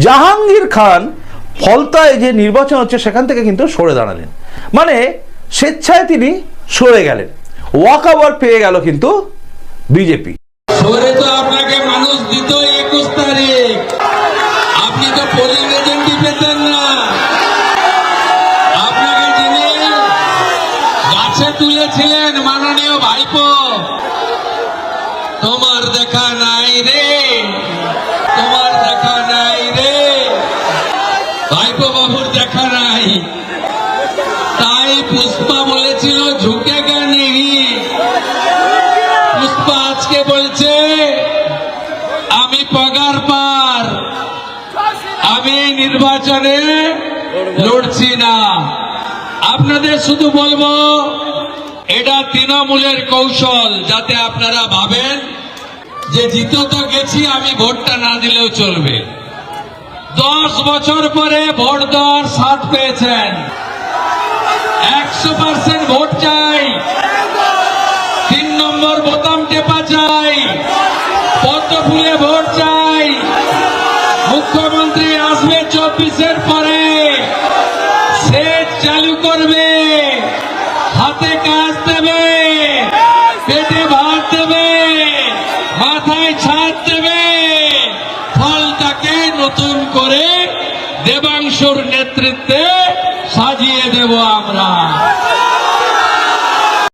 জাহাঙ্গীর খান ফলতায় যে নির্বাচন হচ্ছে সেখান থেকে কিন্তু সরে দাঁড়ালেন, মানে স্বেচ্ছায় তিনি সরে গেলেন। ওয়াক ওভার পেয়ে গেল কিন্তু বিজেপি। সরে তো আপনাকে মানুষ দিত 21 তারিখ, আপনি তো পোলিং এজেন্টই পেতেন না। আপনাকে যিনি গাছে তুলেছিলেন মাননীয় ভাইপো, তোমার দেখা নাই রে, তোমার দেখা নাই রে, ভাইপো বাবুর দেখা নাই। তাই পুষ্পা বলেছিল ঝুঁকে জ্ঞানী, পুষ্পা আজকে বলছে আমি পগার পার, আমি নির্বাচনে লড়ছি না। আপনাদের শুধু বলবো এটা তৃণমূলের কৌশল, যাতে আপনারা ভাবেন যে জিতে তো গেছি, আমি ভোটটা না দিলেও চলবে। 10 বছর পরে ভোট দেওয়ার স্বাদ পেয়েছেন, 100% ভোট চাই, 3 নম্বর বোতাম টেপা চাই, পদ্ম ফুলে ভোট চাই। মুখ্যমন্ত্রী আসবে 24-এর পরে, সেচ চালু করবে, হাতে কাজ দেবে, পেটে ভাত দেবে, মাথায় ছাদ দেবে। ফলটাকে নতুন করে দেবাংশুর নেতৃত্বে সাজিয়ে দেব আমরা।